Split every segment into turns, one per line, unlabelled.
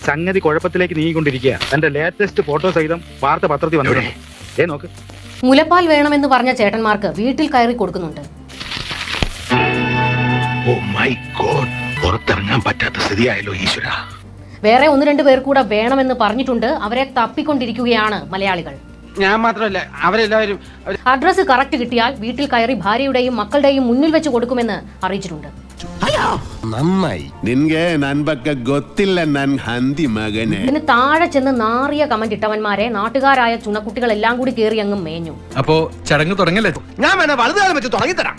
സംഗതി കുഴപ്പത്തിലേക്ക് നീങ്ങിക്കൊണ്ടിരിക്കുക. എന്റെ latest photo സഹിതം വാർത്ത പത്രത്തിൽ വന്നിട്ടുണ്ട്. നോക്ക്.
മുലപ്പാൽ വേണമെന്ന് പറഞ്ഞ ചേട്ടന്മാർക്ക് വീട്ടിൽ കയറി കൊടുക്കുന്നുണ്ട്.
ഓ മൈ ഗോഡ്, പുറത്തിറങ്ങാൻ പറ്റാത്ത സ്ഥിതിയായല്ലോ ഈശ്വര.
വേറെ 1-2 പേർ കൂടെ വേണമെന്ന് പറഞ്ഞിട്ടുണ്ട്. അവരെ തപ്പിക്കൊണ്ടിരിക്കുകയാണ് മലയാളികൾ.
ഞാൻ മാത്രമല്ല, അവരെല്ലാവരും.
അഡ്രസ് കറക്റ്റ് കിട്ടിയാൽ വീട്ടിൽ കയറി ഭാര്യയുടെയും മക്കളുടെയും മുന്നിൽ വെച്ച് കൊടുക്കുമെന്ന് അറിയിച്ചിട്ടുണ്ട്.
നന്നായി. നിൻಗೆ ನನ್ನ ಬಗ್ಗೆ ಗೊತ್ತಿಲ್ಲ ನನ್ನ ಹಂದಿ മകനെ.
ഇതിന് താഴെ ചെന്ന് നാറിയ കമന്റ് ഇട്ടവന്മാരെ നാട്ടുകാരായ ചുണക്കുട്ടികളെല്ലാം കൂടി കേറി അങ്ങ് മേഞ്ഞു.
അപ്പോ ചടങ്ങ് തുടങ്ങല്ലേ?
ഞാൻ വേണ വലുതാലം വെച്ച് തുടങ്ങിത്തരാം.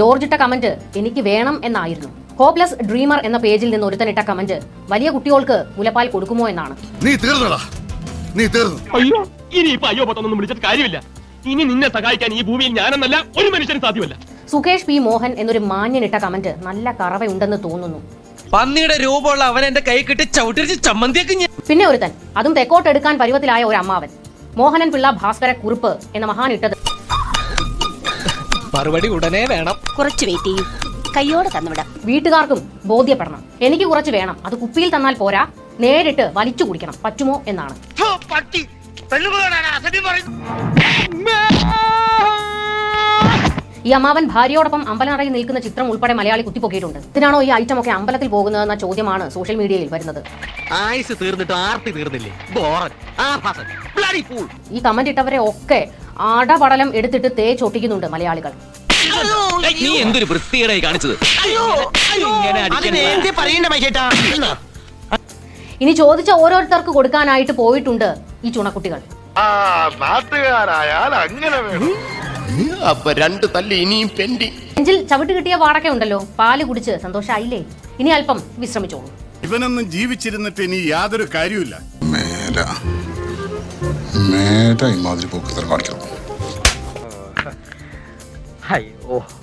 ജോർജ് ഇട്ട കമന്റ് എനിക്ക് വേണം എന്നായിരുന്നു. ഹോപ്ലെസ് ഡ്രീമർ എന്ന പേജിൽ നിന്ന് ഒരുത്തനിട്ട കമന്റ് വലിയ കുട്ടികൾക്ക് മുലപ്പാൽ കൊടുക്കുമോ എന്നാണ്.
നീ തീർന്നടാ, നീ തീർന്നു.
അയ്യോ, ഇനിയിപ്പോ അയ്യോ പത്തൊന്നും വിളിച്ചിട്ട് കാര്യമില്ല. ഇനി നിന്നെ സഹായിക്കാൻ ഈ ഭൂമിയിൽ ഞാനെന്നല്ല ഒരു മനുഷ്യന് സാധ്യമല്ല.
സുകേഷ് പി മോഹൻ എന്നൊരു മാന്യനിട്ട കമന്റ് നല്ല കറവയുണ്ടെന്ന് തോന്നുന്നു.
പന്നിയുടെ രൂപമുള്ള അവൻ എന്റെ കൈ കിട്ടി ചവിട്ടിരിച്ച് ചമ്മന്തിയൊക്കെ.
പിന്നെ ഒരുത്തൻ, അതും തെക്കോട്ടെടുക്കാൻ പരുവത്തിലായ ഒരു അമ്മാവൻ, മോഹനൻ പിള്ള ഭാസ്കര കുറുപ്പ് എന്ന മഹാൻ ഇട്ടത്
മറുപടി ഉടനെ വേണം.
കുറച്ച് വെയിറ്റ് ചെയ്യും, കയ്യോടെ തന്നുവിടാം.
വീട്ടുകാർക്കും ബോധ്യപ്പെടണം. എനിക്ക് കുറച്ച് വേണം, അത് കുപ്പിയിൽ തന്നാൽ പോരാ, നേരിട്ട് വലിച്ചു കുടിക്കണം, പറ്റുമോ എന്നാണ്. ഈ അമ്മാവൻ ഭാര്യയോടൊപ്പം അമ്പലനടയിൽ നിൽക്കുന്ന ചിത്രം ഉൾപ്പെടെ മലയാളി കുത്തിപ്പൊക്കിയിട്ടുണ്ട്. ഇതിനാണോ ഈ ഐറ്റം ഒക്കെ അമ്പലത്തിൽ പോകുന്നതെന്ന ചോദ്യമാണ് സോഷ്യൽ മീഡിയയിൽ വരുന്നത്.
ആയുസ് തീർന്നിട്ട് ആർത്തി തീർന്നില്ലേ?
ഈ കമന്റ് ഇട്ടവരെ ഒക്കെ ആടപടലം എടുത്തിട്ട് തേച്ചൊട്ടിക്കുന്നുണ്ട് മലയാളികൾ.
നീ എന്തൊരു വൃത്തികേടായി കാണിച്ചത്.
ഇനി ചോദിച്ച ഓരോരുത്തർക്ക് കൊടുക്കാനായിട്ട് പോയിട്ടുണ്ട് ഈ ചുണക്കുട്ടികൾ.
നാട്ടുകാരായാൽ അങ്ങനെ വേണം.
അപ്പൊ 2 തല്ല് ഇനിയും പെൻഡി.
നെഞ്ചിൽ ചവിട്ട് കിട്ടിയ വാടക ഉണ്ടല്ലോ, പാല് കുടിച്ച് സന്തോഷായില്ലേ? ഇനി അല്പം വിശ്രമിച്ചോളൂ.
ഇവനൊന്നും ജീവിച്ചിരുന്നിട്ട് ഇനി യാതൊരു കാര്യമില്ല.
ഇമാതിരി പോക്ക് കാണിക്കണം.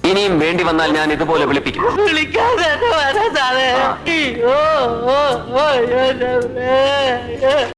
ഇനിയും വേണ്ടി വന്നാൽ ഞാൻ ഇതുപോലെ വിളിപ്പിക്കും.